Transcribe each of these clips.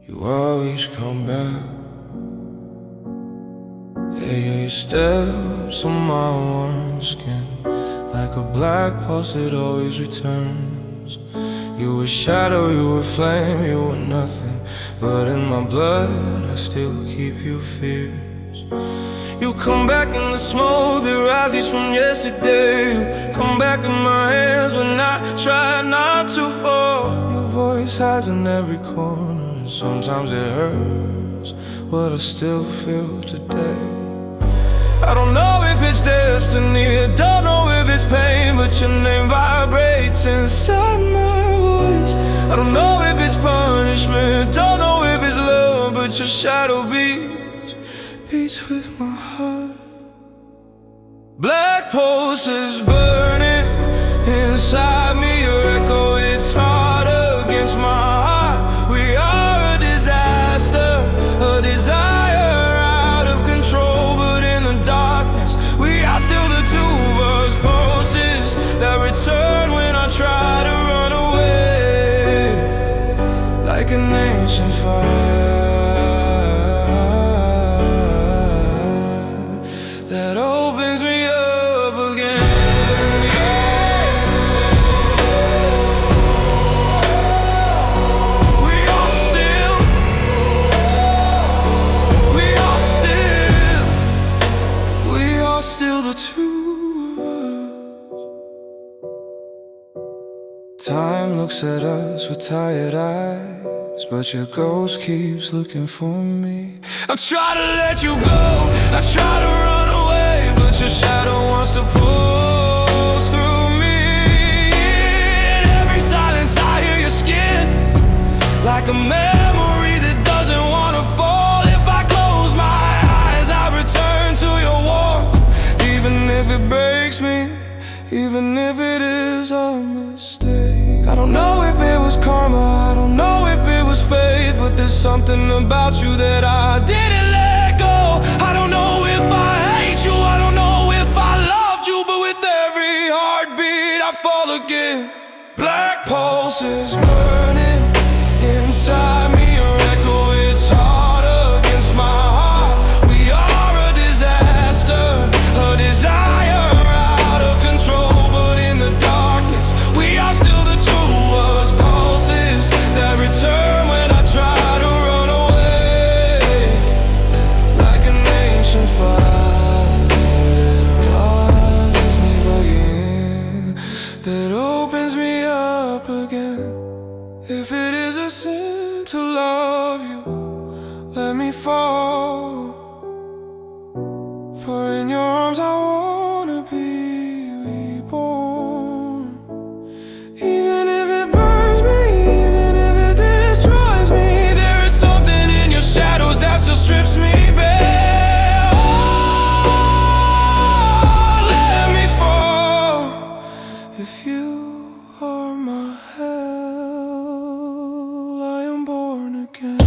You always come back. Yeah, your steps on my warm skin, like a black pulse that always returns. You were shadow, you were flame, you were nothing, but in my blood I still keep you fierce. You come back in the smoke that rises from yesterday. You come back in my hands when I try not to fall. Your voice hides in every corner, and sometimes it hurts what I still feel today. I don't know if it's destiny, I don't know if it's pain, but your name vibrates inside my voice. I don't know if it's punishment, don't know if it's love, but your shadow beats with my heart. Black pulses burning inside me, your echo, it's hard against my heart. We are a disaster, a desire out of control, but in the darkness we are still the two of us. Pulses that return when I try to run away, like an ancient fire that opens me up again. We are still the two of us. Time looks at us with tired eyes, but your ghost keeps looking for me. I try to let you go, I try to run away, but your shadow wants to pulse through me. In every silence I hear your skin, like a memory that doesn't want to fall. If I close my eyes, I return to your warmth, even if it breaks me, even if it is a mistake. I don't know if it was karma, I don't know if it was faith, but there's something about you that I didn't let go. I don't know if I hate you, I don't know if I loved you, but with every heartbeat I fall again. Black pulses burning inside me, your echo, it's hard against my heart. We are a disaster, a desire out of control, but in the darkness we are still the two of us. Pulses that return when I try to run away, like an ancient fire that rises me again, that opens me up again. If it is a sin to love you, let me fall, for in your arms I wanna be reborn. Even if it burns me, even if it destroys me, there is something in your shadows that still strips me bare. Oh, let me fall. If you are my hell, I am born again.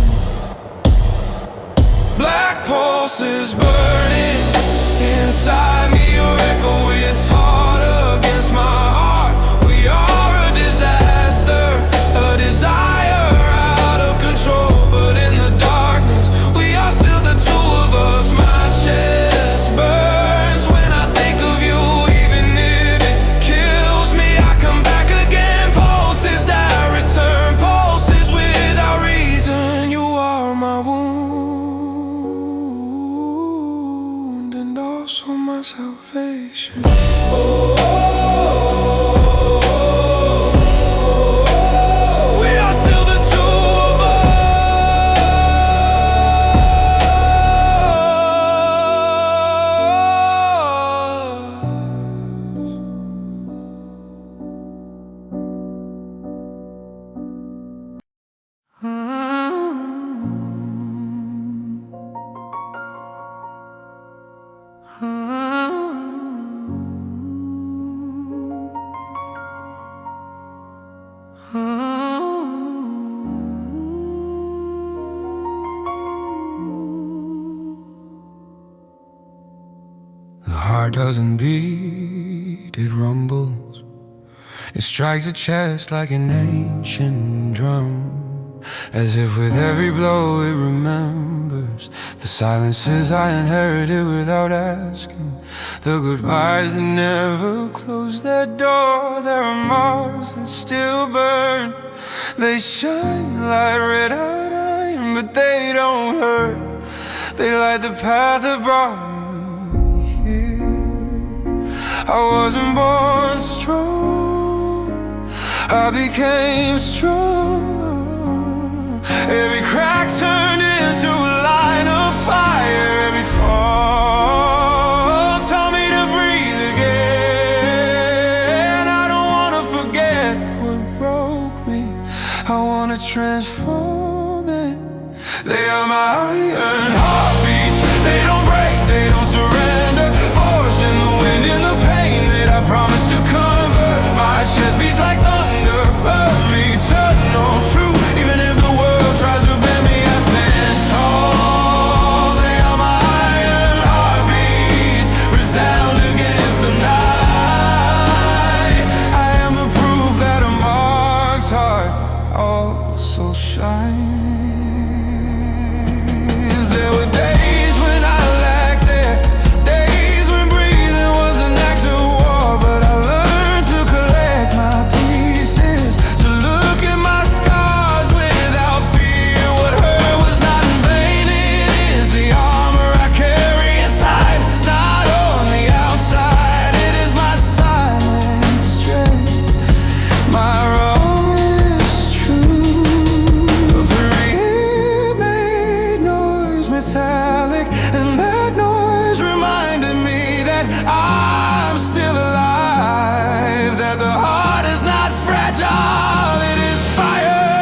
Black pulses burning inside me, your echo, it's hard against my heart. We are a disaster, a desire out of control, but in the darkness we are still the two of us. My chest burns when I think of you, even if it kills me, I come back again. Pulses that return, pulses without reason. You are my wound and also my salvation. We are still the two of The heart doesn't beat, it rumbles. It strikes the chest like an ancient drum. as if with every blow it remembers the silences I inherited without asking, the goodbyes that never closed their door. There are marks that still burn. They shine like red-hot iron, but they don't hurt. They light the path that brought me here. I wasn't born strong, I became strong. Every crack turned into a line of fire. Every fall taught me to breathe again. I don't wanna forget what broke me, I wanna transform it. They are my iron heartbeats. They don't break, they don't surrender. Forged in the wind, in the pain that I promised to convert. My chest beats like thunder, firm, eternal, true. Even if the world tries to bend me, I stand tall. They are my iron heartbeats, resound against the night. I am the proof that a marked heart also shines. There were days when I lacked air, days when breathing was an act of war. But I learned to collect my pieces, to look at my scars without fear. What hurt was not in vain, it is the armor I carry inside, not on the outside. It is my silent strength, my wrong is true. For it made noise, metallic, and that noise reminded me that I'm still alive, that the heart is not fragile, it is fire.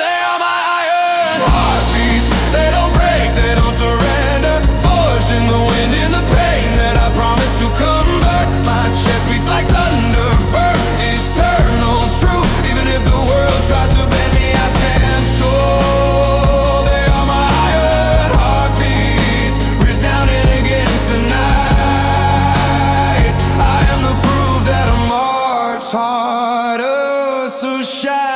They are my iron heartbeats. They don't break, they don't surrender. Forged in the wind, in the pain that I promised to convert. My chest beats like thunder, firm, eternal, true. Even if the world tries to bend me, I stand tall. They are my iron heartbeats, resounding against the night. I am the proof that a marked heart also shines.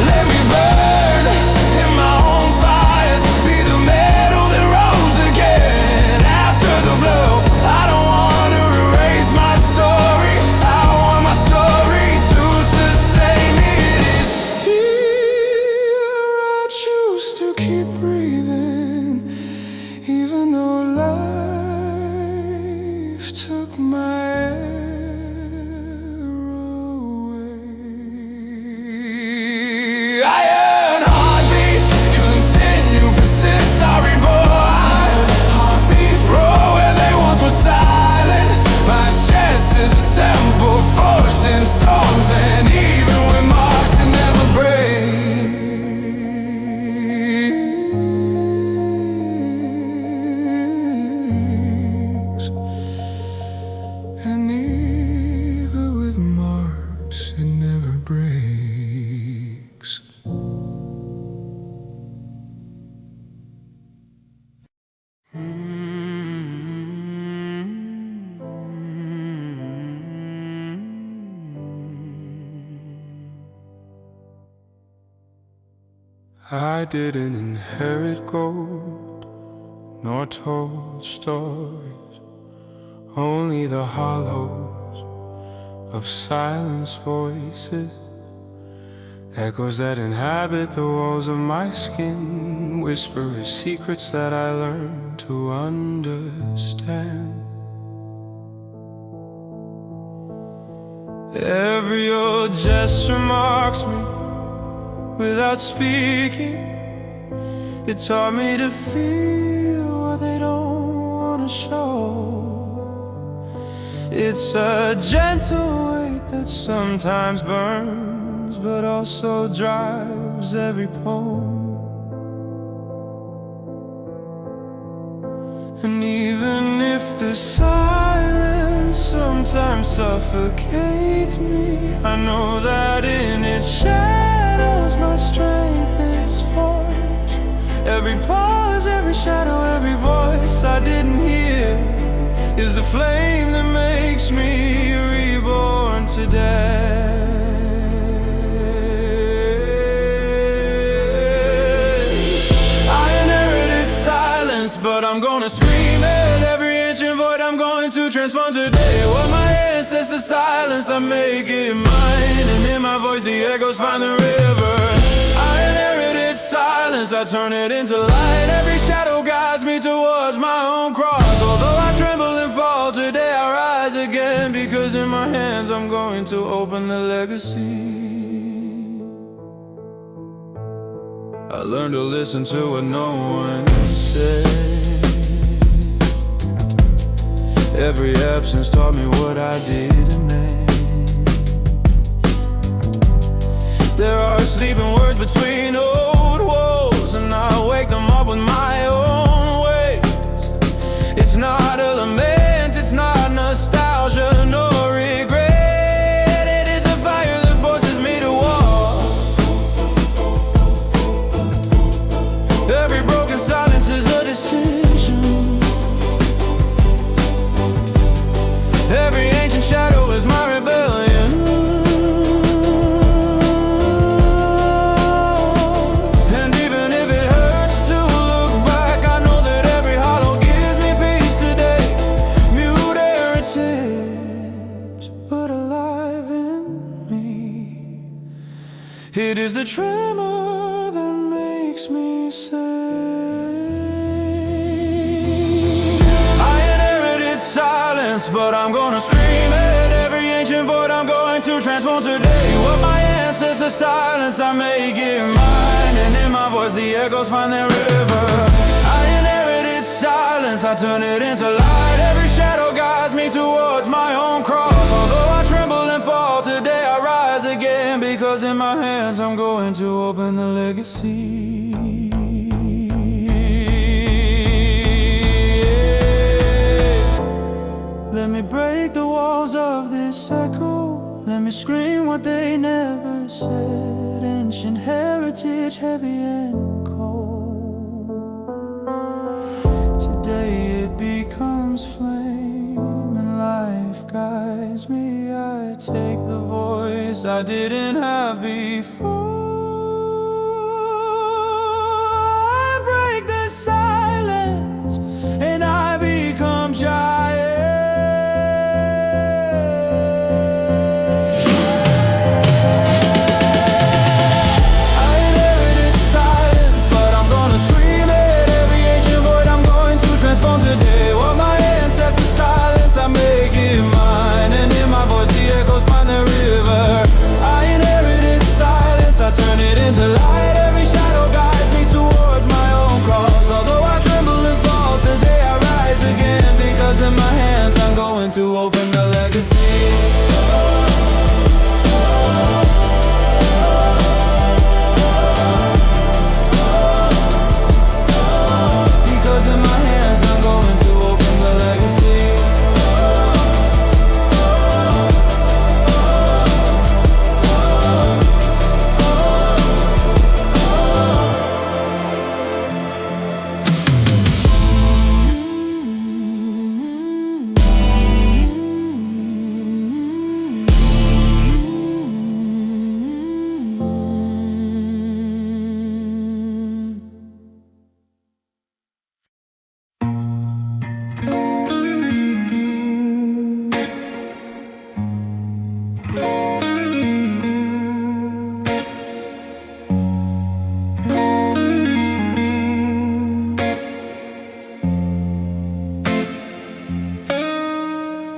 Let me burn in my own fires, be the metal that rose again after the blow. I don't want to erase my story, I want my story to sustain me. It is here I choose to keep breathing, even though life took my air away. Iron heartbeats continue, persist, are reborn. Heartbeats roar where they once were silent. My chest is a temple forged in storms, and even with marks it never breaks. And even with marks it never breaks. I didn't inherit gold, nor told stories, only the hollows of silence voices, echoes that inhabit the walls of my skin, whisperers secrets that I learned to understand. Every old gesture marks me without speaking. It taught me to feel what they don't want to show. It's a gentle weight that sometimes burns, but also drives every poem. And even if the silence sometimes suffocates me, I know that in its shadows my strength is forged. didn't hear is the flame that makes me reborn today. I inherited silence, but I'm gonna scream at every ancient void. I'm going to transform today. What my ancestors silence, I make it mine, and in my voice the echoes find the river. I inherited silence, I turn it into light. Every shadow guides me towards my own cross. Although I tremble and fall, today I rise again, because in my hands I'm going to open the legacy. I learned to listen to what no one said. Every absence taught me what I didn't name. There are sleeping words between old walls, and I wake them up with my own ways. It's not a lament, it's not nostalgia, no regret. It is a fire that forces me to walk. Every broken silence is a decision. Every ancient shadow is my rebellion. And even if it hurts to look back, I know that every hollow gives me peace today. Mute heritage, but alive in me. It is the tremor that makes me sing. I inherited silence, but I'm gonna scream at every ancient void. I'm going to transform today. What my ancestors silence, I make it mine, and in my voice the echoes find their river. I inherited silence, I turn it into light. Every shadow guides me towards my own cross. Although I tremble and fall, today I rise again, because in my hands I'm going to open the legacy. Let me break the walls of this echo. Let me scream what they never said. Ancient heritage, heavy and cold. Today it becomes flame, and life guides me. I take the voice I didn't have before. I break the silence, and I become giant. To open the legacy. Because in my hands I'm going to open the legacy.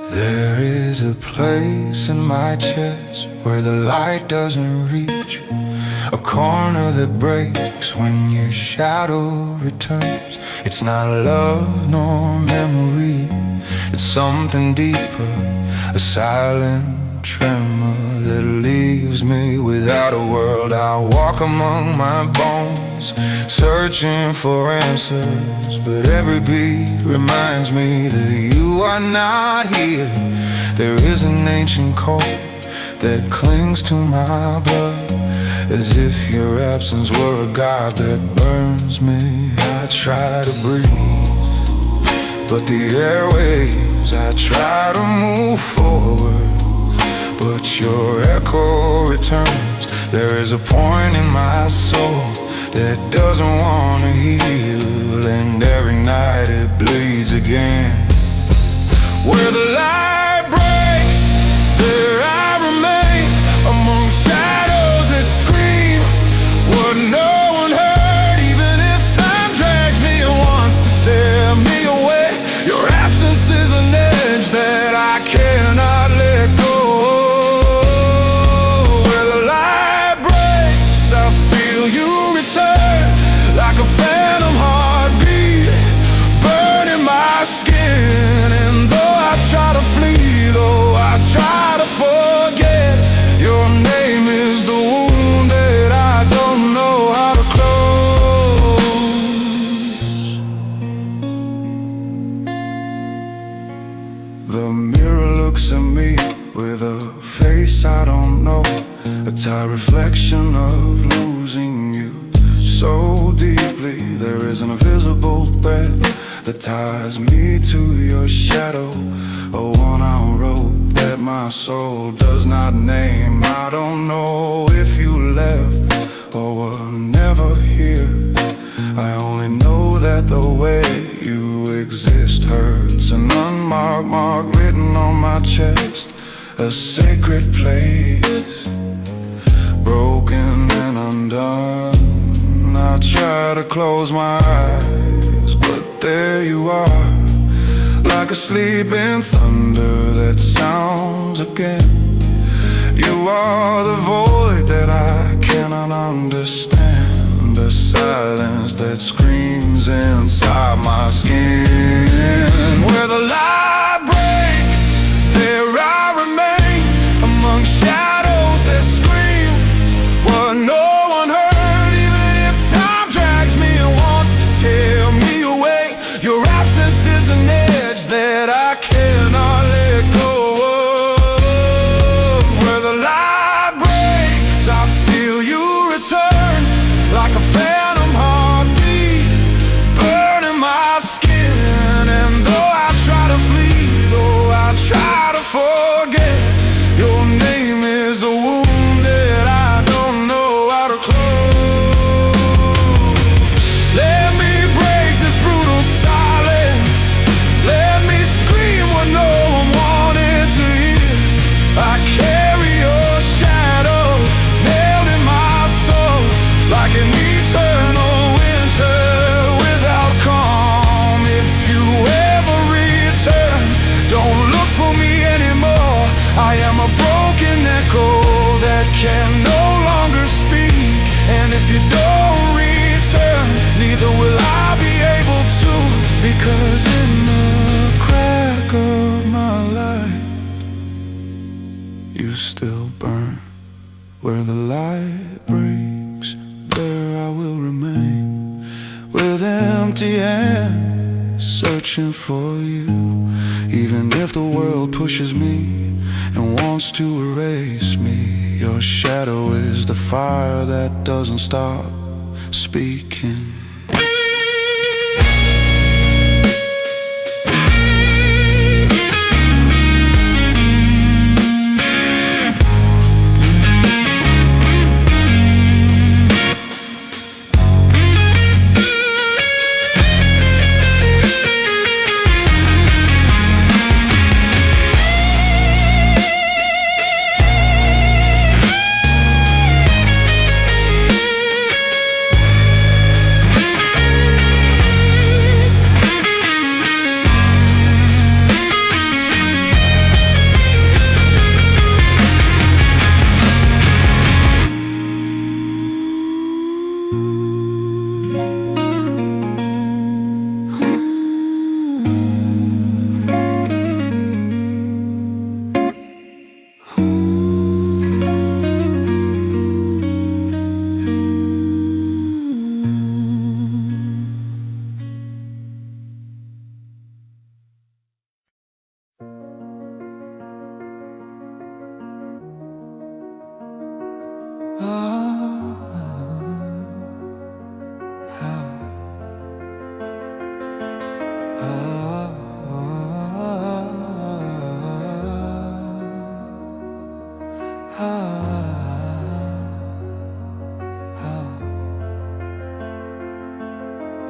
There is a place in my chest where the light doesn't reach, a corner that breaks when your shadow returns. It's not love nor memory, it's something deeper, a silent tremor that leaves me without a world. I walk among my bones, searching for answers, but every beat reminds me that you are not here. There is an ancient cold that clings to my blood, as if your absence were a god that burns me. I try to breathe, but the airways. I try to move forward, but your echo returns. There is a point in my soul that doesn't want to heal, and every night it bleeds again. Where the light breaks, there I remain, among shadows that scream what no one heard. Even if time drags me and wants to tear me away, your absence is an edge that I cannot let go. Where the light breaks, I feel you return, like a phantom heartbeat burning my skin. And though I try to flee, though I try to forget, your name is the wound that I don't know how to close. The mirror looks at me with a face I don't know, a tired reflection of losing you so deeply. There is an invisible thread that ties me to your shadow, a worn-out rope that my soul does not name. I don't know if you left or were never here. I only know that the way you exist hurts. An unmarked mark written on my chest, a sacred place, broken and undone. I try to close my eyes, but there you are, like a sleeping thunder that sounds again. You are the void that I cannot understand, a silence that screams inside my skin. Where the light breaks, there I remain, among shadows that scream what no one heard. Even if time drags me and wants to tear me away, your absence is an edge that I cannot let go of. Where the light breaks, I feel you return, like a phantom heartbeat burning my skin. And though I try to flee, though I try to forget, your name is the wound that I don't know how to close. Let me break this brutal silence, let me scream what no one wanted to hear. I carry your shadow nailed in my soul, like an eternal winter without calm. If you ever return, don't look for me anymore. I am a broken echo that can no longer speak. And if you don't return, neither will I be able to, because in the crack of my light, you still burn. Where the light breaks, there I will remain, with empty hands searching for you. Even if the world pushes me and wants to erase me, your shadow is the fire that doesn't stop speaking.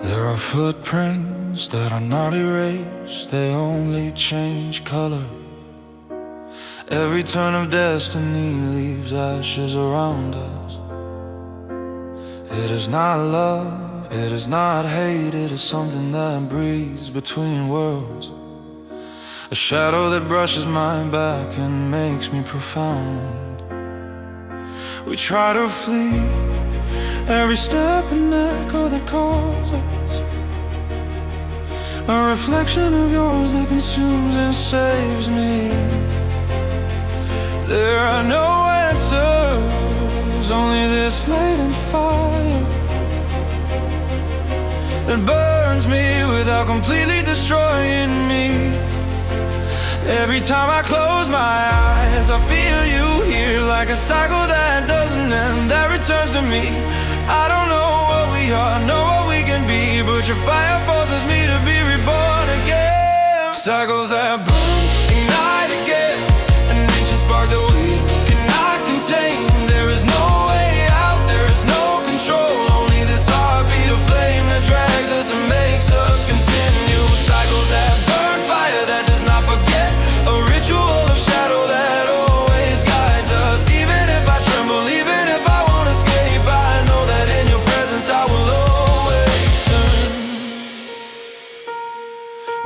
There are footprints that are not erased, they only change color. Every turn of destiny leaves ashes around us. It is not love, it is not hate, it is something that breathes between worlds. A shadow that brushes my back and makes me profound. We try to flee every step and echo that calls us. A reflection of yours that consumes and saves me. There are no answers, only this latent fire that burns me without completely destroying me. Every time I close my eyes, I feel you here, like a cycle that doesn't end, that returns to me. I don't know what we are, know what we can be, but your fire forces me to be reborn again. Cycles that burn, ignite again, an ancient spark that we cannot contain. There is no way out, there is no control, only this heartbeat of flame that drags us and makes us continue. Cycles that burn, fire that does not forget, a ritual of shadow that always guides us. Even if I tremble, even if I won't escape, I know that in your presence I will always turn.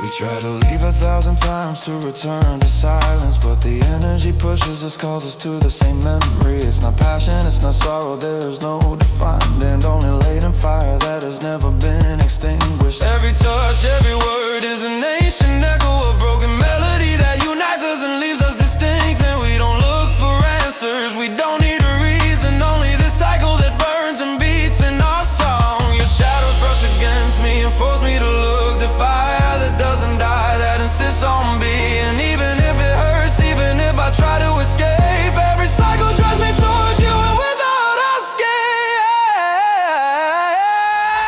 We try to leave 1,000 times to return to silence, but the energy pushes us, calls us to the same memory. It's not passion, it's not sorrow, there is no defined end, only latent fire that has never been extinguished. Every touch, every word is an ancient echo, a broken melody that unites us and leaves us distinct. And we don't look for answers, we don't need a reason, only this cycle that burns and beats in our song. Your shadows brush against me and force me to look, the fire that doesn't die, that insists on being. Even if it hurts, even if I try to escape, every cycle drives me towards you and without escape.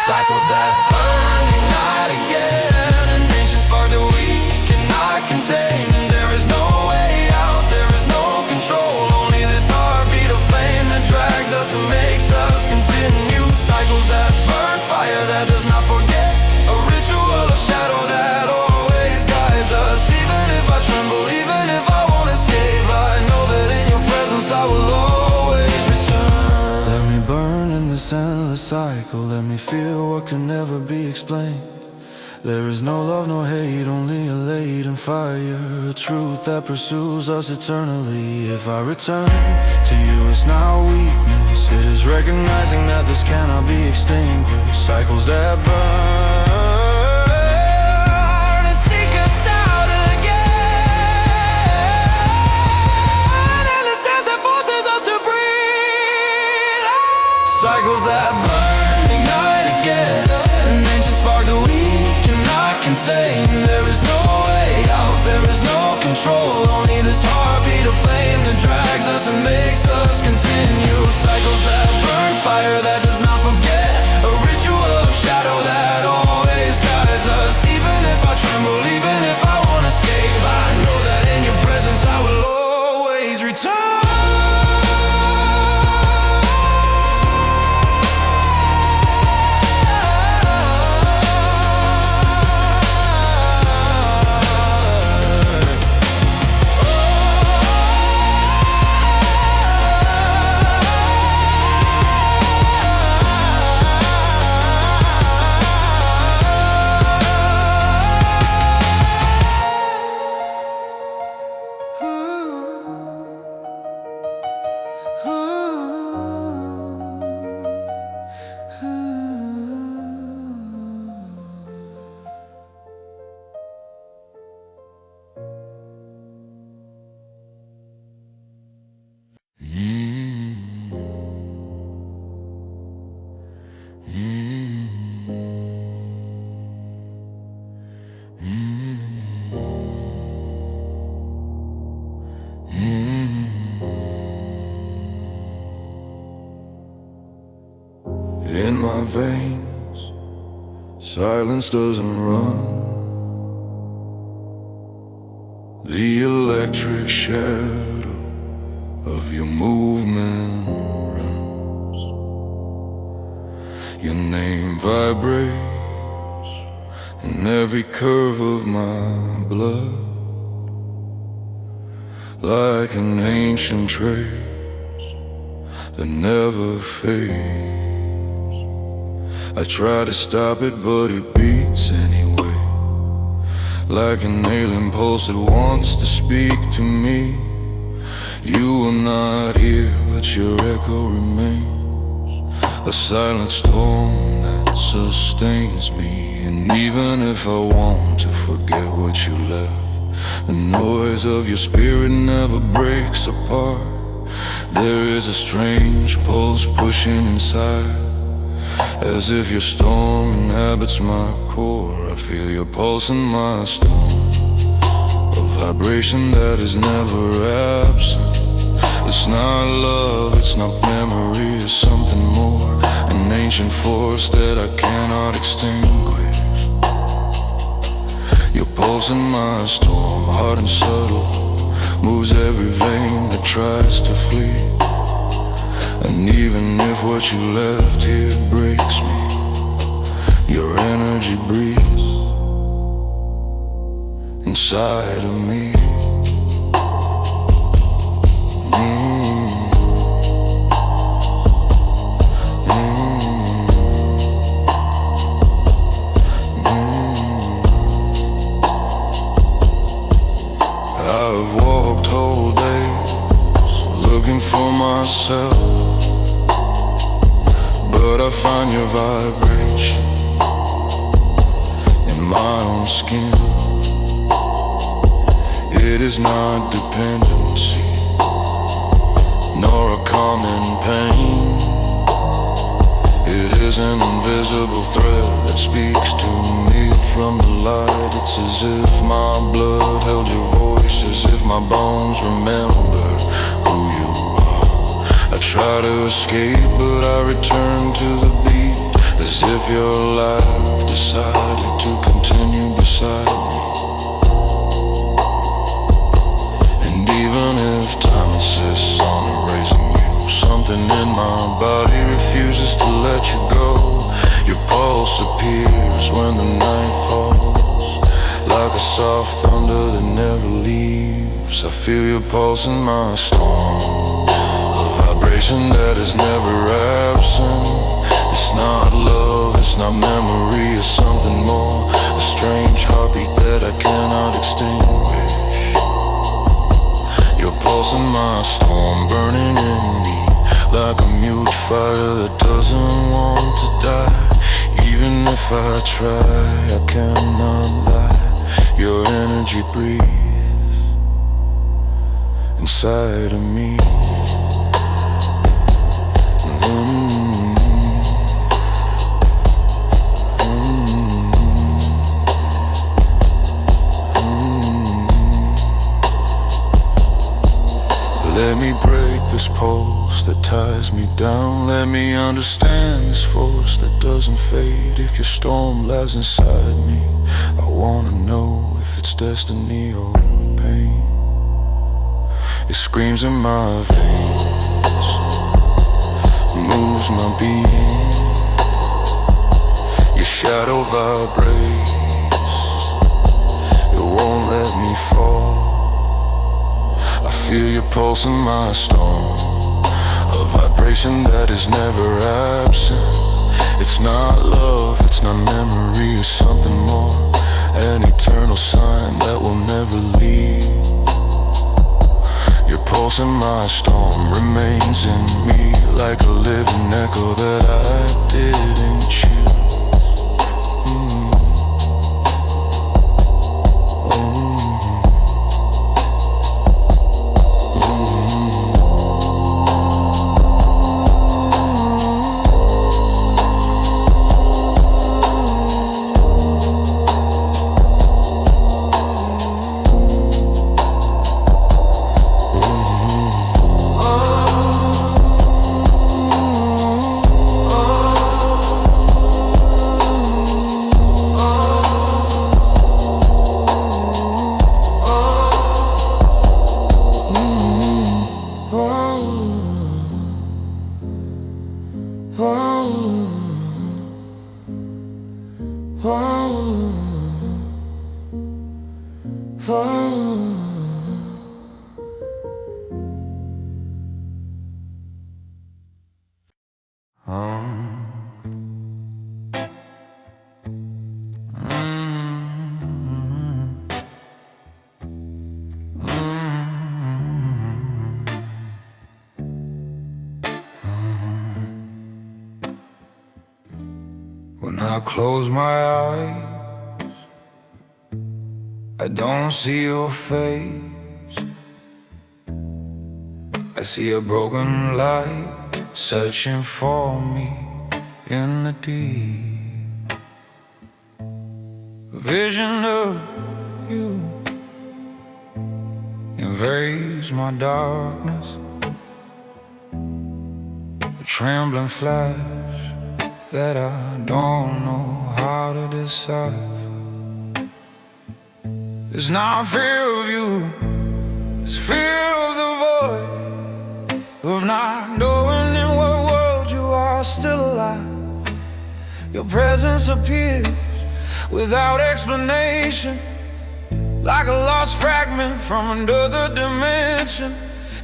Cycles that burn, ignite again, an ancient spark that we cannot contain. There is no way out, there is no control, only this heartbeat of flame that drags us and makes us continue. Cycles that burn, fire that does not forget, a ritual of shadow that always guides us. Even if I tremble, even if I won't escape, I know that in your presence I will always return. Let me burn in this endless cycle, let me feel what can never be explained. There is no love, no hate, only a latent fire, a truth that pursues us eternally. If I return to you, it's not weakness, it is recognizing that this cannot be extinguished. Cycles that burn and seek us out again, endless dance that forces us to breathe. Cycles that burn, ignite again, an ancient spark that we cannot contain. There is no way out, there is no control, only this heartbeat of flame that drags us and makes us continue. Cycles that burn, fire that does not forget, a ritual of shadow that always guides us. Even if I tremble, even if I won't escape, I know that in your presence I will always return. In my veins, silence doesn't run. The electric shadow of your movement runs. Your name vibrates in every curve of my blood, like an ancient trace that never fades. I try to stop it, but it beats anyway, like an alien pulse that wants to speak to me. You are not here, but your echo remains, a silent storm that sustains me. And even if I want to forget what you left, the noise of your spirit never breaks apart. There is a strange pulse pushing inside, as if your storm inhabits my core. I feel your pulse in my storm, a vibration that is never absent. It's not love, it's not memory, it's something more, an ancient force that I cannot extinguish. Your pulse in my storm, hard and subtle, moves every vein that tries to flee. And even if what you left here breaks me, your energy breathes inside of me. I've walked whole days looking for myself, but I find your vibration in my own skin. It is not dependency, nor a common pain. It is an invisible thread that speaks to me from the light. It's as if my blood held your voice, as if my bones remember who you are. I try to escape, but I return to the beat, as if your life decided to continue beside me. And even if time insists on erasing you, something in my body refuses to let you go. Your pulse appears when the night falls, like a soft thunder that never leaves. I feel your pulse in my storm, a vibration that is never absent. It's not love, it's not memory, it's something more, a strange heartbeat that I cannot extinguish. Your pulse in my storm, burning in me like a mute fire that doesn't want to die. Even if I try, I cannot lie. Your energy breathes inside of me. Let me break this pulse that ties me down. Let me understand this force that doesn't fade. If your storm lies inside me, I wanna know if it's destiny or pain. It screams in my veins, moves my being. Your shadow vibrates, it won't let me fall. I feel your pulse in my storm, a vibration that is never absent. It's not love, it's not memory, it's something more, an eternal sign that will never leave. Your pulse in my storm remains in me, like a living echo that I didn't choose. Oh, When I close my eyes, I don't see your face. I see a broken light searching for me in the deep. A vision of you invades my darkness, a trembling flash that I don't know how to decipher. It's not fear of you, it's fear of the void, of not knowing in what world you are still alive. Your presence appears without explanation, like a lost fragment from another dimension.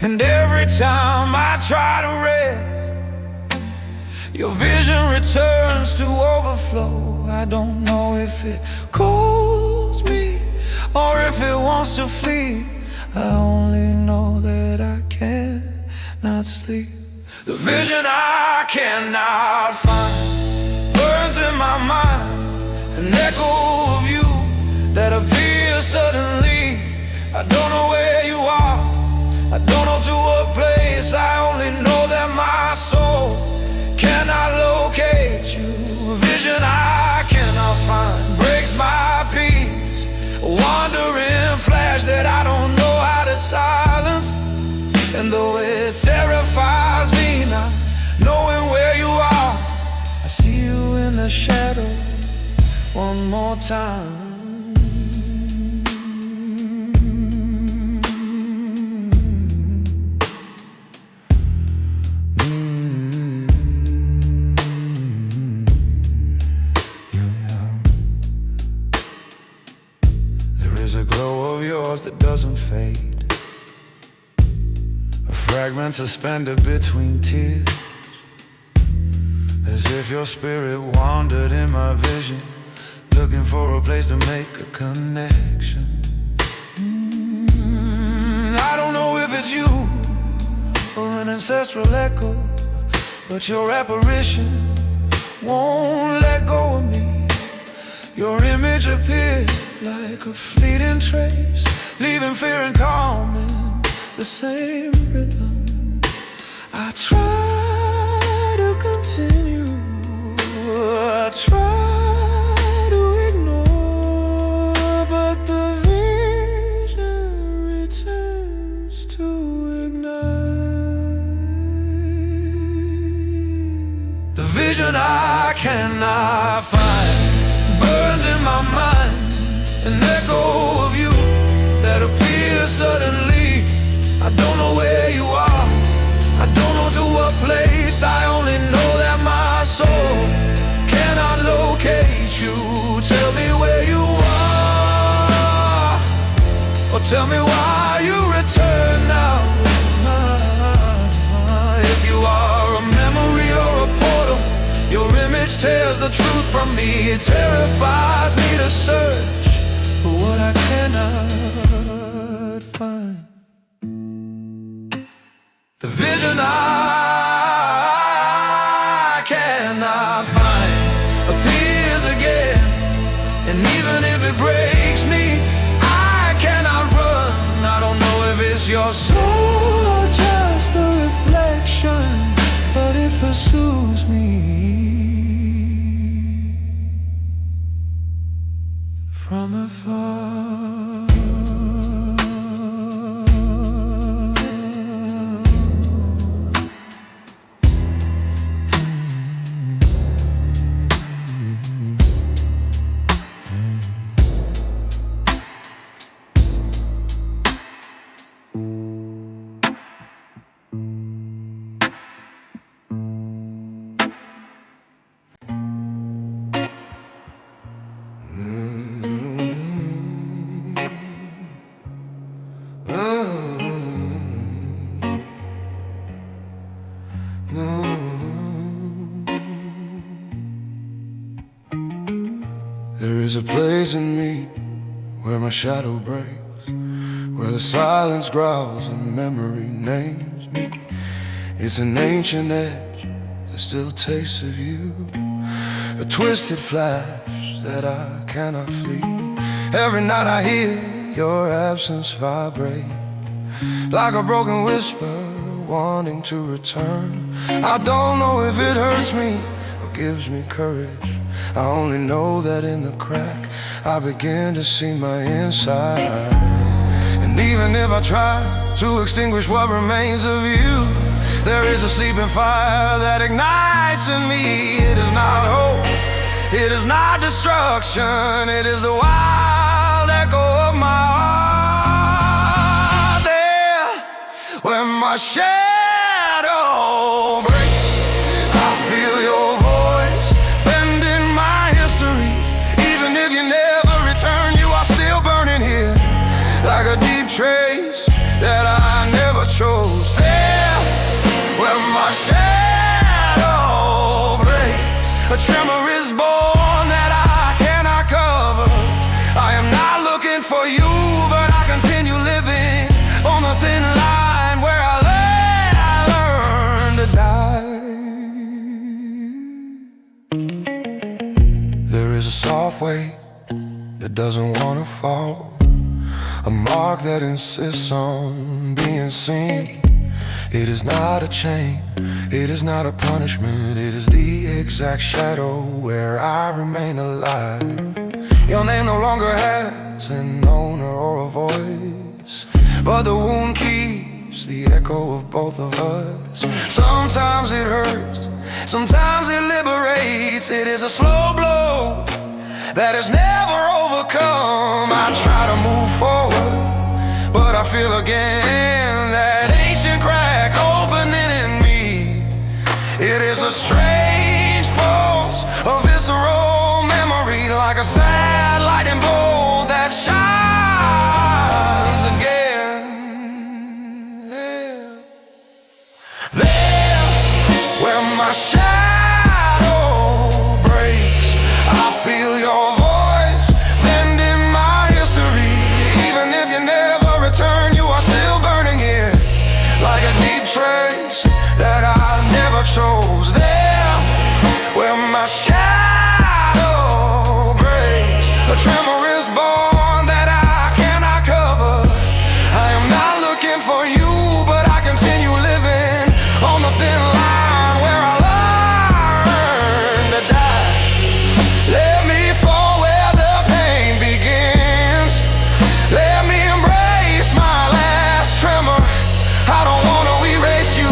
And every time I try to rest, your vision returns to overflow. I don't know if it calls me or if it wants to flee. I only know that I cannot sleep. The vision I cannot find burns in my mind, an echo of you that appears suddenly. I don't know where you are, I don't know to what place. I only know that my soul cannot locate you. A vision I cannot find breaks my peace, a wandering flash that I don't know how to silence. And though it terrifies me not knowing where you are, I see you in the shadow one more time. There's a glow of yours that doesn't fade, a fragment suspended between tears, as if your spirit wandered in my vision, looking for a place to make a connection. I don't know if it's you or an ancestral echo, but your apparition won't let go of me. Your image appeared like a fleeting trace, leaving fear and calm in the same rhythm. I try to continue, I try to ignore, but the vision returns to ignite. The vision I cannot find burns in my mind, an echo of you that appears suddenly. I don't know where you are, I don't know to what place. I only know that my soul cannot locate you. Tell me where you are, or tell me why you return now. If you are a memory or a portal, your image tears the truth from me. It terrifies me to search for what I cannot find. The vision I cannot find appears again, and even if it breaks me, I cannot run. I don't know if it's your soul or just a reflection, but it pursues me from afar. There is a place in me where my shadow breaks, where the silence growls and memory names me. It's an ancient edge that still tastes of you, a twisted flash that I cannot flee. Every night I hear your absence vibrate, like a broken whisper wanting to return. I don't know if it hurts me or gives me courage. I only know that in the crack I begin to see my inside. And even if I try to extinguish what remains of you, there is a sleeping fire that ignites in me. It is not hope, it is not destruction, it is the wild echo of my heart. There, where my shadow breaks, I feel your voice bending my history. Even if you never return, you are still burning here, like a deep trace that I never chose. There, where my shadow breaks, a tremor is born that I cannot cover. I am not looking for you, but I continue living on the thin line where I learned to die. There is a soft weight that doesn't want to fall, a mark that insists on being seen. It is not a chain, it is not a punishment, it is the exact shadow where I remain alive. Your name no longer has an owner or a voice, but the wound keeps the echo of both of us. Sometimes it hurts, sometimes it liberates. It is a slow blow that is never overcome. I try to move forward, but I feel again that ancient crack opening in me. It is a strange pulse of visceral memory, like a sad lightning bolt that shines again. There, where my shadow breaks, I feel your voice bending my history. Even if you never return, you are still burning here, like a deep trace that I never chose. There, where my shadow breaks, a tremor is born that I cannot cover. I am not looking for you, but I continue living on the thin line where I learned to die. Let me fall where the pain begins. Let me embrace my last tremor. I don't wanna erase you,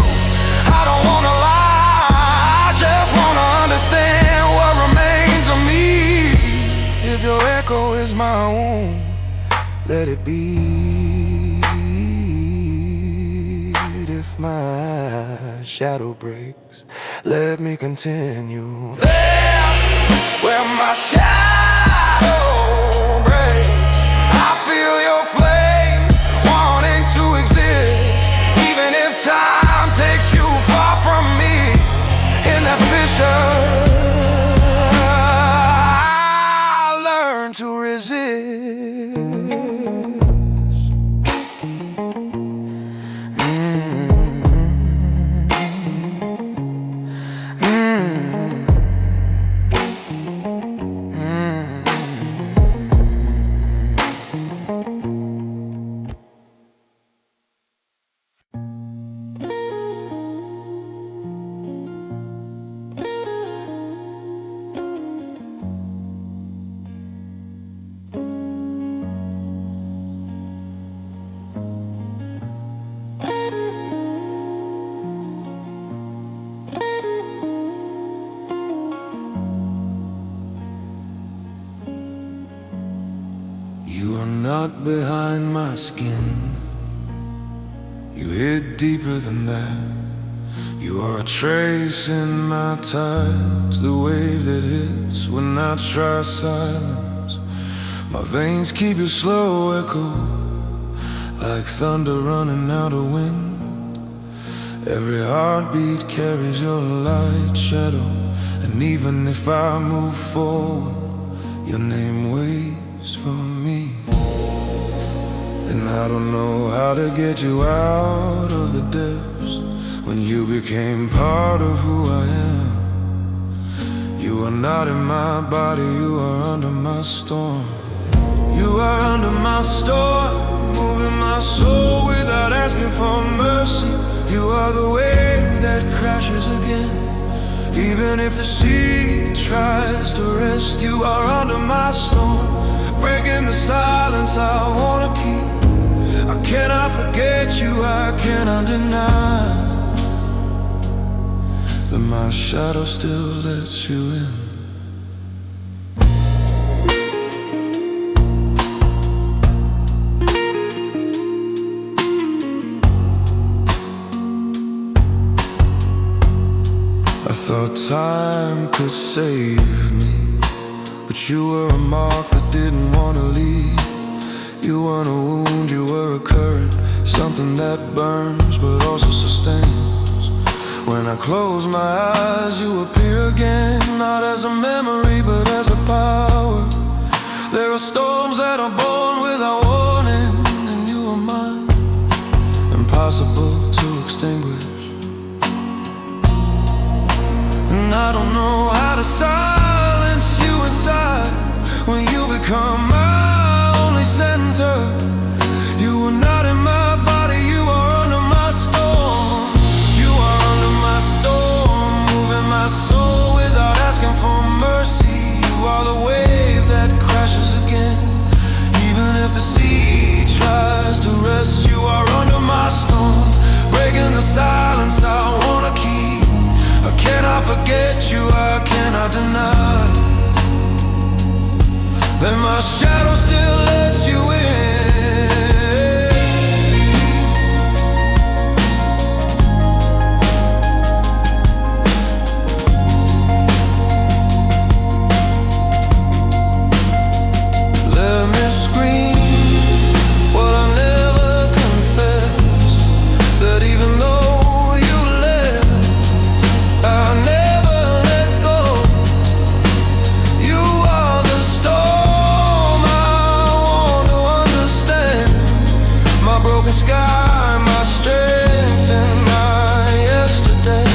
I don't wanna lie, I just wanna understand what remains of me. If your echo is my wound, let it be. If my shadow breaks, let me continue. There, where my shadow breaks, I feel your flame wanting to exist. Even if time takes you far from me, in that fissure I'll learn to resist. You are not behind my skin, you hid deeper than that. You are a trace in my tides, the wave that hits when I try silence. My veins keep your slow echo, like thunder running out of wind. Every heartbeat carries your light shadow, and even if I move forward, Your name waits for me, and I don't know how to get you out of the depths when you became part of who I am. You are not in my body, you are under my storm. You are under my storm, moving my soul without asking for mercy. You are the wave that crashes again, even if the sea tries to rest. You are under my storm, breaking the silence I wanna keep. I cannot forget you, I cannot deny that my shadow still lets you in. I thought time could save me, but you were a mark that didn't want to leave. You weren't a wound, you were a current, something that burns but also sustains. When I close my eyes, you appear again, not as a memory but as a power. There are storms that are born without warning, and you are mine, impossible to extinguish. And I don't know how to silence you inside when you become my only center. You are not in my body, you are under my storm. You are under my storm, moving my soul without asking for mercy. You are the wave that crashes again, even if the sea tries to rest. You are under my storm, breaking the silence I wanna keep. I cannot forget you, I cannot deny that my shadow still lets you in. Let me scream what I never confessed, that even though you left, I never let go. You are the storm I want to understand, my broken sky, my strength and my yesterday.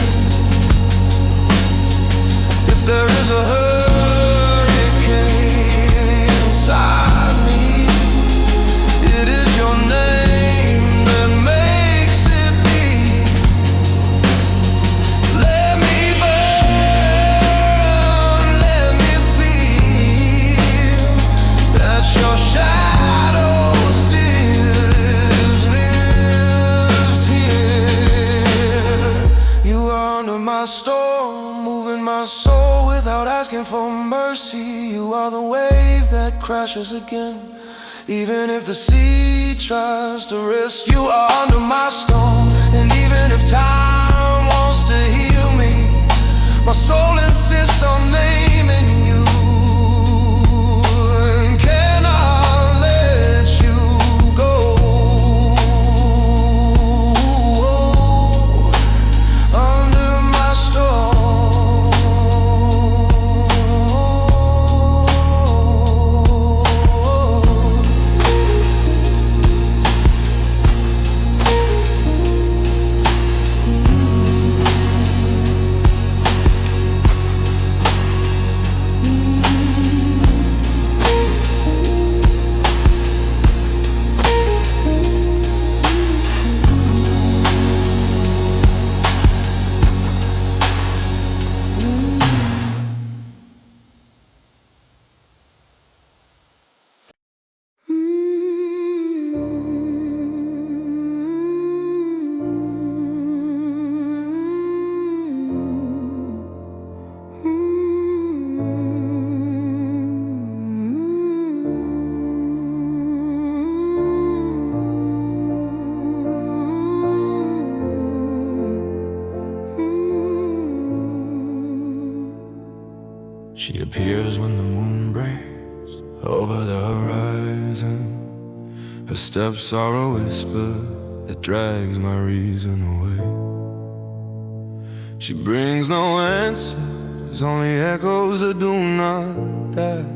If there is a hurricane inside me, it is your name that makes it be. Let me burn, let me feel that your shadow still lives here. You are under my storm, moving my soul without asking for mercy. You are the wave that crashes again, even if the sea tries to rest. You are under my storm, and even if time wants to heal me, my soul insists on naming you, and cannot let you go. Under my storm. She appears when the moon breaks over the horizon. Her steps are a whisper that drags my reason away. She brings no answers, only echoes that do not die.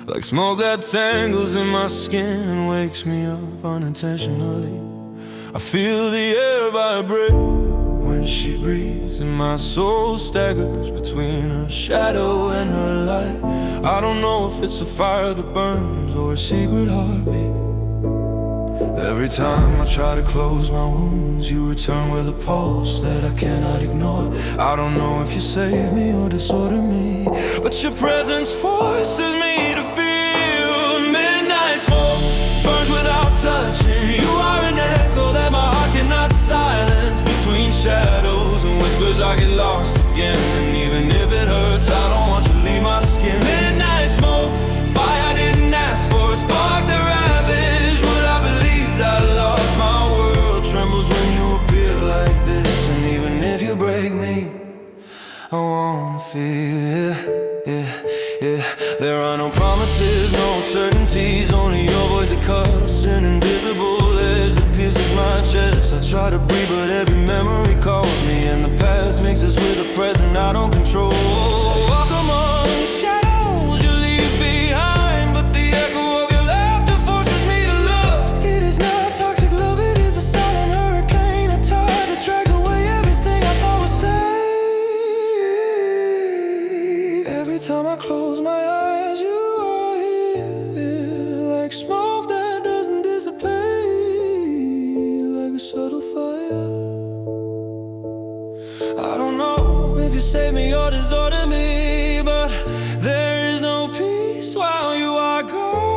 like smoke that tangles in my skin and wakes me up unintentionally. I feel the air vibrate when she breathes, and my soul staggers between her shadow and her light. I don't know if it's a fire that burns or a secret heartbeat. Every time I try to close my wounds, you return with a pulse that I cannot ignore. I don't know if you save me or disorder me, but your presence forces me to feel. Midnight smoke burns without touching. You are an echo that my heart cannot silence. Between shadows and whispers I get lost again, and even if it hurts, I don't want you to leave my skin. Midnight smoke, fire I didn't ask for, a spark that ravaged what I believed I lost. My world trembles when you appear like this, and even if you break me, I wanna feel, yeah. There are no promises, no certainties, only your voice that cuts, an invisible edge that pierces my chest. I try to breathe, but every memory calls me, and the past mixes with the present I don't control. Walk among shadows you leave behind, but the echo of your laughter forces me to look. It is not toxic love, it is a silent hurricane, a tide that drags away everything I thought was safe. Every time I close my eyes, you are here, like smoke that doesn't dissipate, like a subtle fire. I don't know if you save me or disorder me, but there is no peace while you are gone.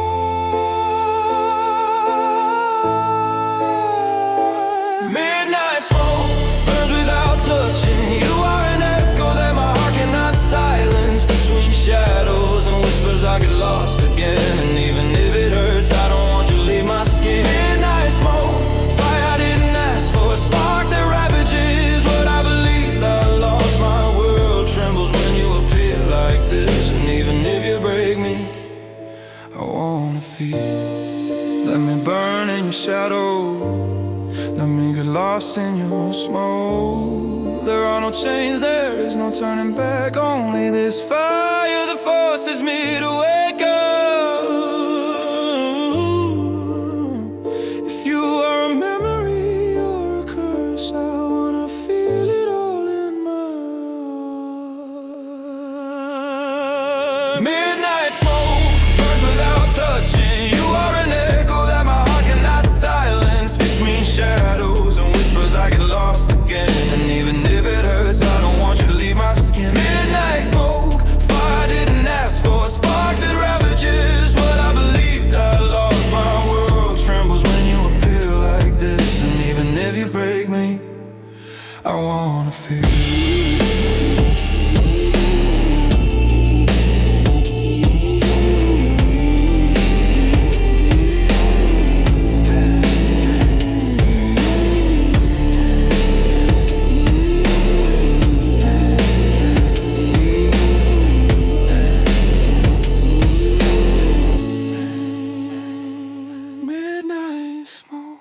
Midnight smoke burns without touching. You are an echo that my heart cannot silence. Between shadows and whispers I get lost again, and even if it hurts, I don't want you to leave my skin. Midnight smoke, fire I didn't ask for, a spark that ravages what I believed I lost. My world trembles when you appear like this, and even if you break me, I wanna feel. Let me burn in your shadow, let me get lost in your smoke. There are no chains, there is no turning back, only this fire that forces me to wake up. If you are a memory or a curse, I wanna feel it all in my heart. Midnight smoke burns without touching. You are an echo that my heart cannot silence. Between shadows and whispers I get lost again, and even if it hurts, I don't want you to leave my skin. Midnight smoke, fire I didn't ask for, a spark that ravages what I believed I lost. My world trembles when you appear like this, and even if you break me, I wanna feel. Midnight smoke.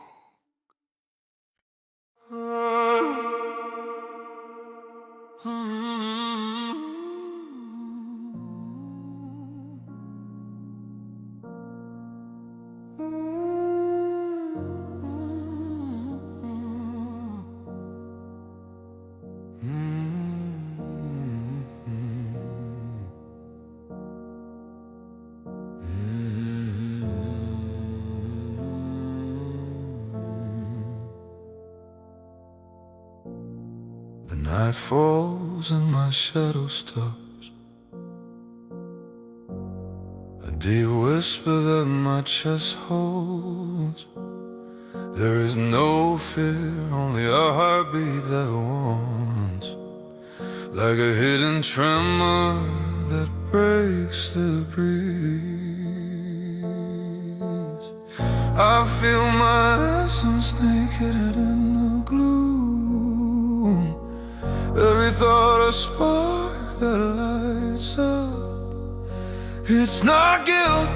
The night falls and my shadow stops, a deep whisper that my chest holds. There is no fear, only a heartbeat that wants, like a hidden tremor that breaks the breeze. I feel my essence naked in the gloom, every thought a spark that lights up. It's not guilt,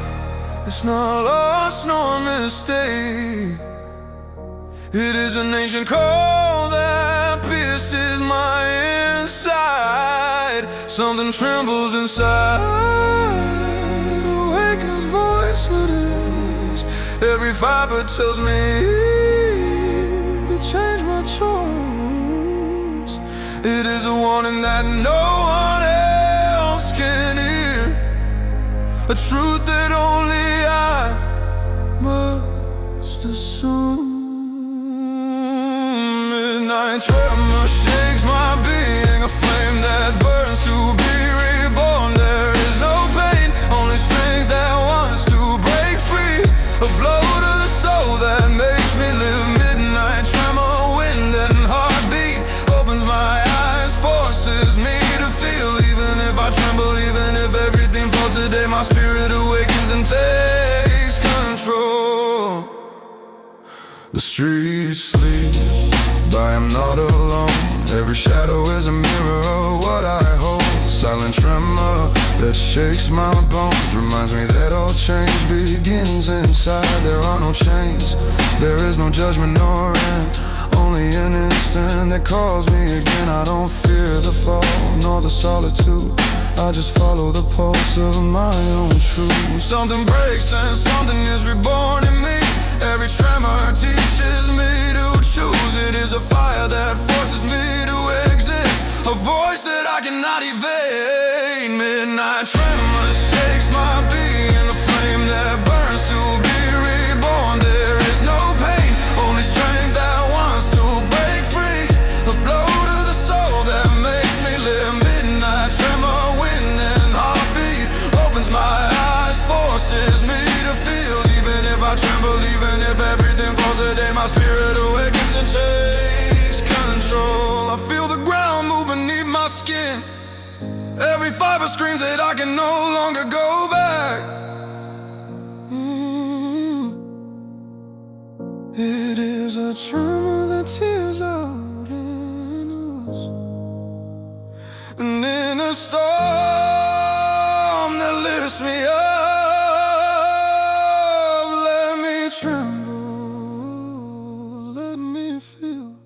it's not loss nor mistake. It is an ancient call that pierces my inside. Something trembles inside, awake Every fiber tells me to change my choice. It is a warning that no one else can hear, a truth that only I must assume. Midnight tremor shakes my being, a flame that burns to be reborn. There is no pain, only strength that wants to break free, a blow to the soul that makes me live. Midnight tremor, wind and heartbeat, opens my eyes, forces me to feel. Even if I tremble, even if everything falls today, my spirit awakens and takes control. The streets sleep, but I am not alone. Every shadow is a mirror of what I hold. Silent tremor that shakes my bones reminds me that all change begins inside. There are no chains, there is no judgment nor end, only an instant that calls me again. I don't fear the fall nor the solitude, I just follow the pulse of my own truth. Something breaks and something is reborn in me. Every tremor teaches me to choose. It is a fire that forces me to exist, a voice that I cannot evade. Midnight tremor shakes my being, a flame that burns to be reborn. There is no pain, only strength that wants to break free, a blow to the soul that makes me live. Midnight tremor, wind and heartbeat, opens my eyes, forces me to feel. Even if I tremble, even if everything falls today, my spirit awakens and takes control. I feel the ground move beneath my skin, every fiber screams that I can no longer go back. It is a tremor that tears out in us, and in a storm that lifts me up. Let me tremble, let me feel.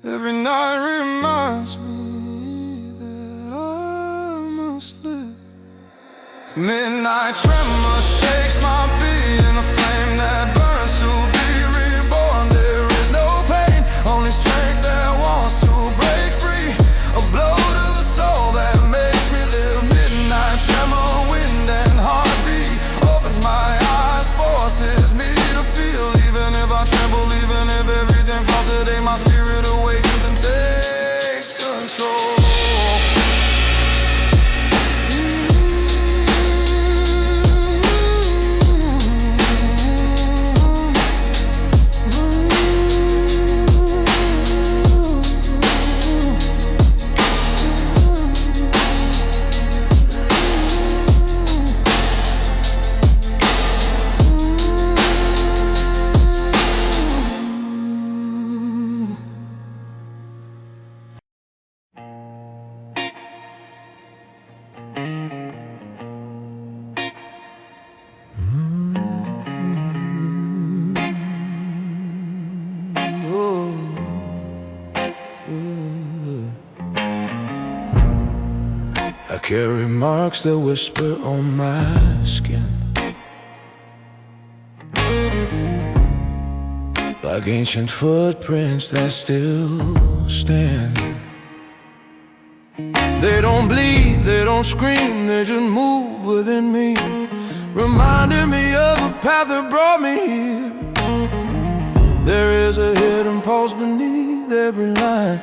Every night reminds me that I must live. Midnight tremor shakes my being, a flame that burns to be reborn. There is no pain, only strength that wants to break free, a blow to the soul that makes me live. Midnight tremor, wind and heartbeat, opens my eyes, forces me to feel. Even if I tremble, even if everything falls today, my spirit awakens and takes control. I carry marks that whisper on my skin, like ancient footprints that still stand. They don't bleed, they don't scream, they just move within me, reminding me of a path that brought me here. There is a hidden pulse beneath every line,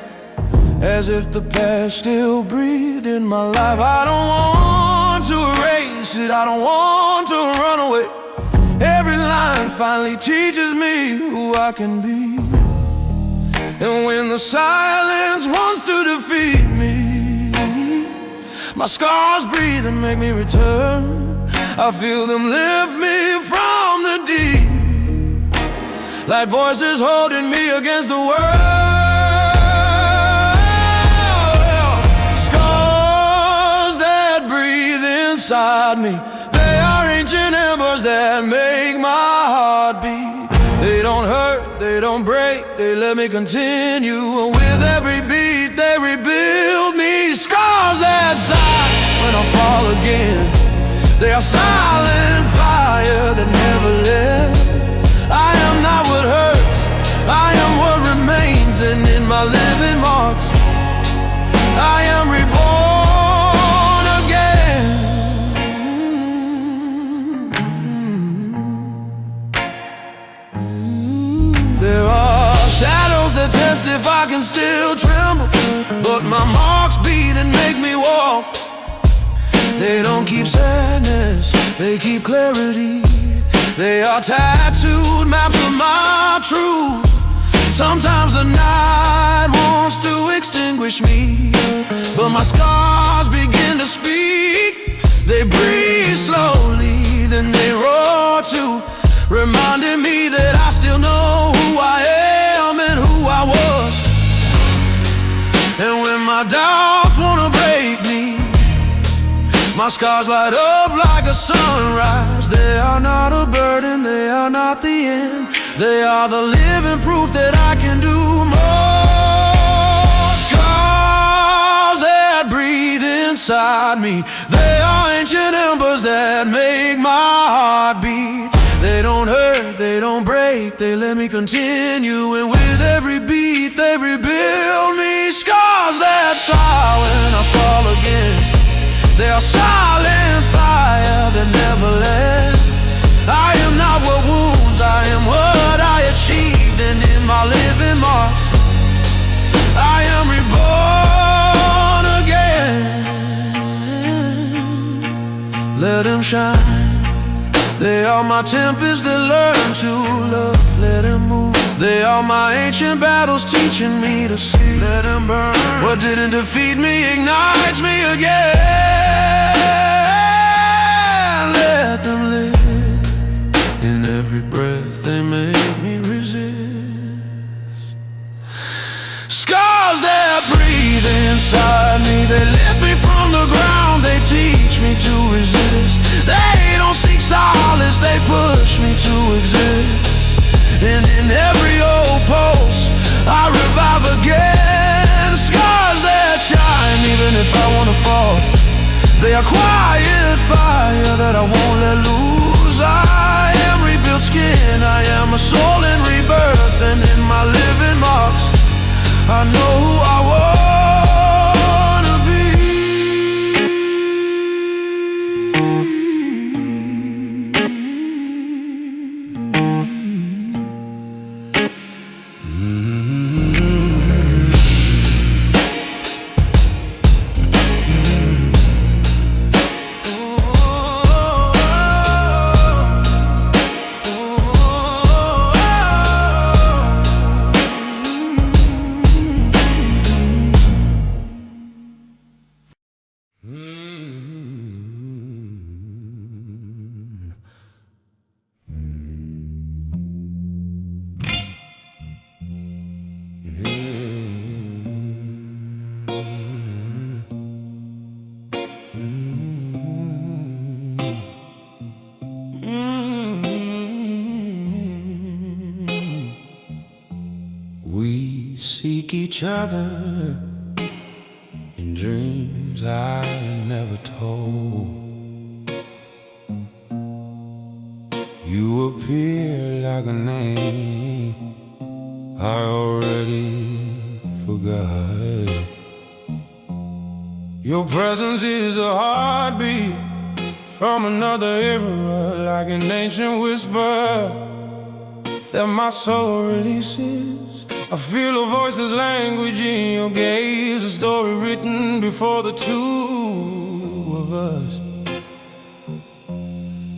as if the past still breathed in my life. I don't want to erase it, I don't want to run away. Every line finally teaches me who I can be, and when the silence wants to defeat me, my scars breathe and make me return. I feel them lift me from the deep, like voices holding me against the world. Inside me, they are ancient embers that make my heart beat. They don't hurt, they don't break, they let me continue. And with every beat they rebuild me. Scars that sigh when I fall again, they are silent fire that never left. keep sadness, they keep clarity. They are tattooed maps of my truth. Sometimes the night wants to extinguish me, but my scars begin to speak. They breathe slowly, then they roar too, reminding me that I still know who I am and who I was. And when my doubts wanna break me, my scars light up like a sunrise. They are not a burden, they are not the end. They are the living proof that I can do more. Scars that breathe inside me, they are ancient embers that make my heart beat. They don't hurt, they don't break, they let me continue. And with every beat they rebuild me. Scars that sigh when I fall again, they are silent fire that never left. I am not what wounds, I am what I achieved. And in my living marks, I am reborn again. Let them shine. They are my tempests that learn to love. Let them move. They are my ancient battles teaching me to see. Let them burn. What didn't defeat me ignites me again. Let them live. In every breath they make me resist. Scars that breathe inside me, they lift me from the ground, they teach me to resist. They don't seek solace, they push me to exist. And in every old pulse I revive again. Scars that shine even if I wanna fall, they are quiet fire that I won't let loose. I am rebuilt skin, I am a soul in rebirth. And in my living marks, I know who I wanna be. We seek each other in dreams I never told. You appear like a name I already forgot. Your presence is a heartbeat from another era, like an ancient whisper that my soul releases. I feel a voiceless language in your gaze, a story written before the two of us.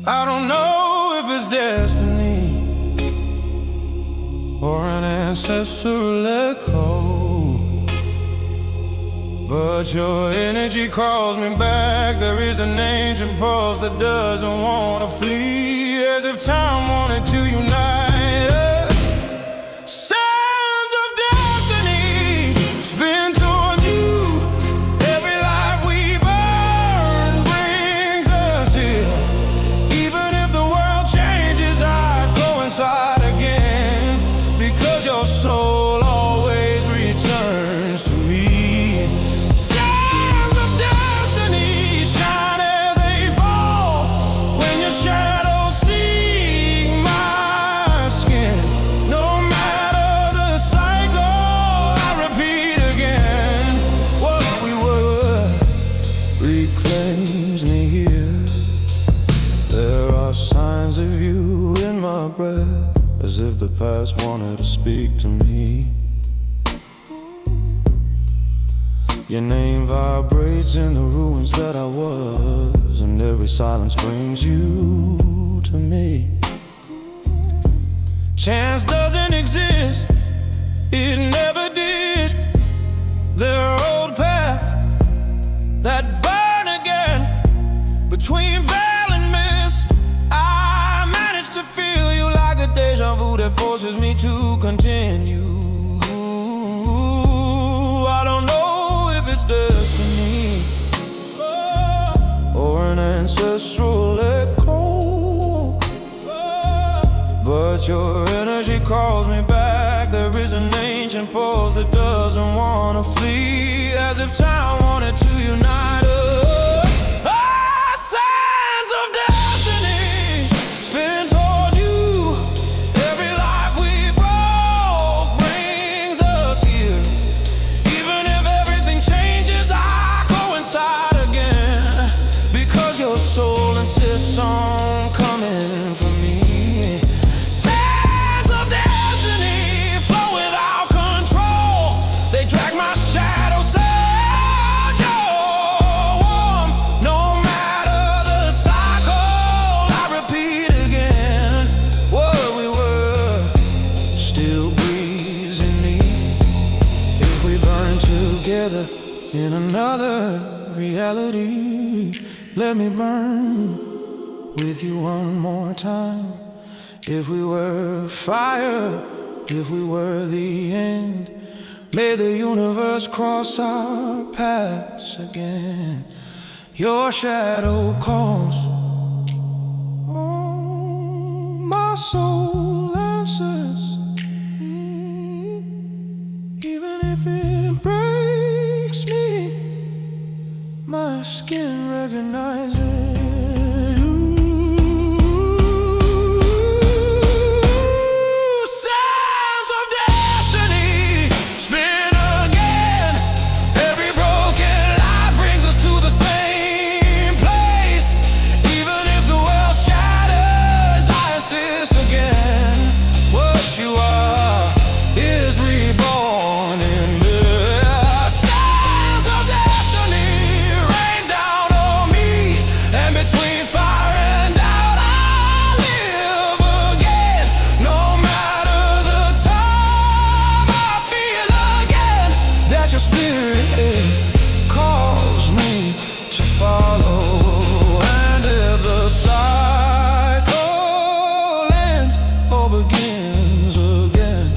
I don't know if it's destiny or an ancestral echo, but your energy calls me back. There is an ancient pulse that doesn't want to flee, as if time wanted to unite us. Sands of destiny spin toward you. Every life we burn brings us here. Even if the world changes, I go inside again, because your soul always returns to me. Sands of destiny shine as they fall when your shadows seek my skin. No matter the cycle, I repeat again. What we were reclaims me here. There are signs of you in my breath, as if the past wanted to speak to me. Your name vibrates in the ruins that I was, and and every silence brings you to me. Chance doesn't exist, it never did. There are old paths that burn again between veil and mist. I managed to feel you like a deja vu that forces me to continue. I don't know if it's destiny or an ancestral echo, but your energy calls me back. There is an ancient pulse that doesn't want to flee, as if time wanted to unite us. Signs of destiny spin towards you. Every life we broke brings us here. Even if everything changes, I go inside again, because your soul insists on coming for me. In another reality, let me burn with you one more time. If we were fire, if we were the end, may the universe cross our paths again. Your shadow calls, oh, my soul answers, even if it breaks me. My skin recognizes signs of destiny spin again. Every broken light brings us to the same place. Even if the world shatters, I insist again. What you are is reborn in me. Between fire and doubt, I live again. No matter the time, I feel again that your spirit calls me to follow. And if the cycle ends or begins again,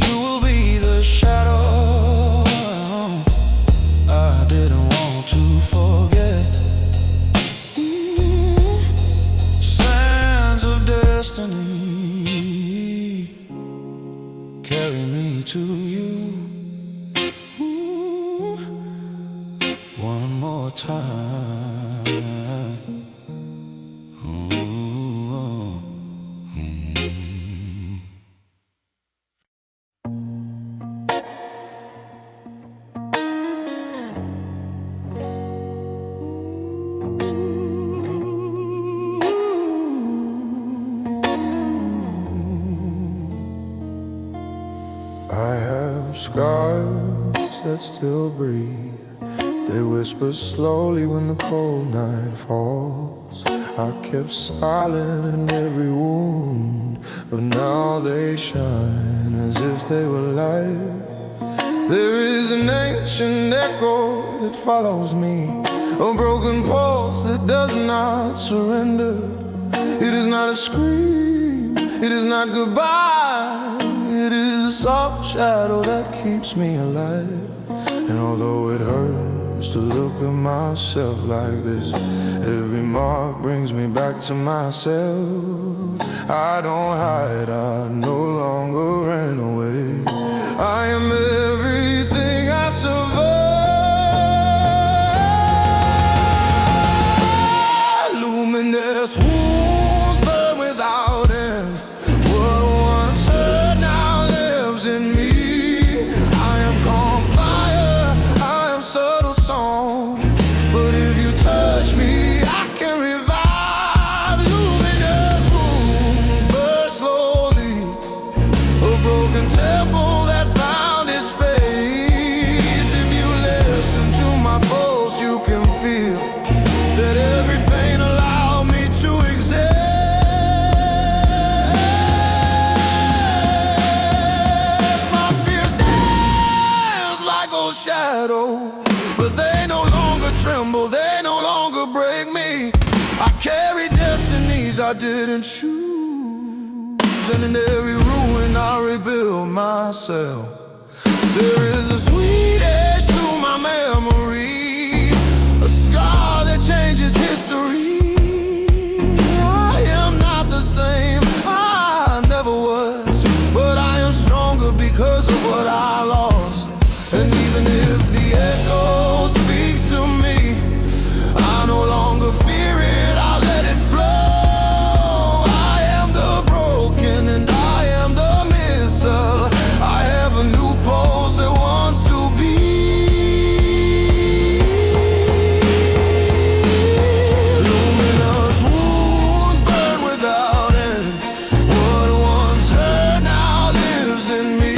you will be the shadow I didn't want to forget. Sands of destiny carry me to you one more time. I have scars that still breathe. They whisper slowly when the cold night falls. I kept silent in every wound, but now they shine as if they were light. There is an ancient echo that follows me, a broken pulse that does not surrender. It is not a scream, it is not goodbye. It is a soft shadow that keeps me alive. And although it hurts to look at myself like this, every mark brings me back to myself. I don't hide, I no longer ran away. I am everything I survive. Luminous wounds burn without end. What once hurt now lives in me. I am calm fire, I am subtle song. But if you touch me, I can revive. Luminous wounds burn slowly, a broken temple that found its space. shadow, but they no longer tremble, they no longer break me. I carry destinies I didn't choose, and in every ruin I rebuild myself. There is a sweet edge to my memory, a scar that changes history. I am not the same, I never was, but I am stronger because of what I lost. And even if the echo speaks to me, I no longer fear it, I let it flow. I am the broken and I am the missile. I have a new pulse that wants to be. Luminous wounds burn without end. What once hurt now lives in me.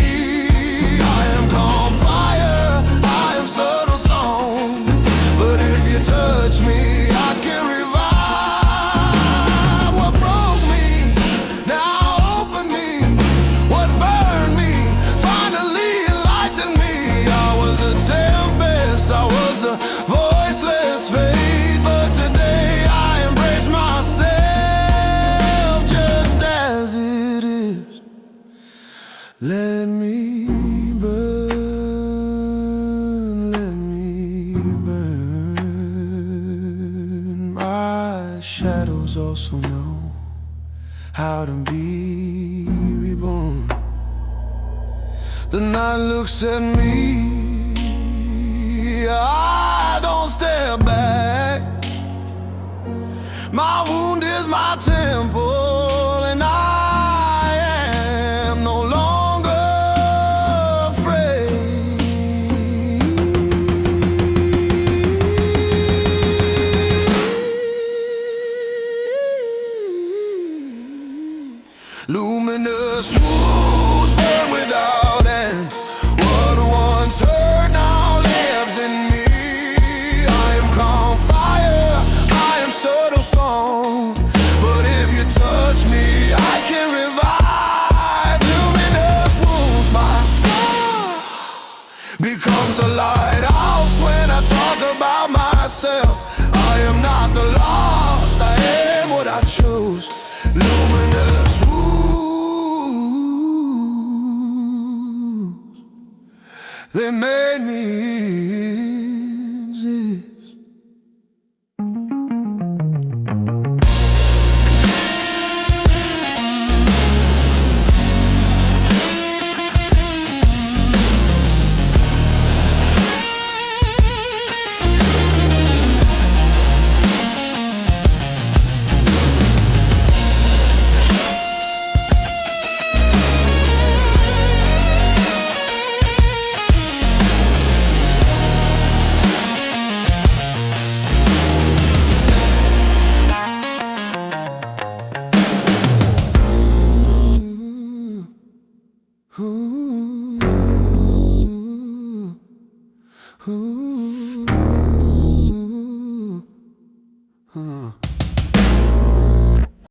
I am calm fire, I am subtle song. But if you touch me, I can revive. What broke me, now open me. What burned me, finally enlightened me. I was a tempest, I was the voiceless fate, but today I embrace myself just as it is. Let me burn, let me burn. My shadows also know how to be reborn. The night looks at me, I don't stare back. My wound is my temple, and I am no longer afraid. Luminous wounds burn without end. What once hurt now lives in me. I am calm fire, I am subtle song. But if you touch me, I can revive. Luminous wounds, my scar becomes a lighthouse when I talk about myself. I am not the lost, I am what I choose. Luminous wounds, they made me exist. Ooh, ooh, ooh.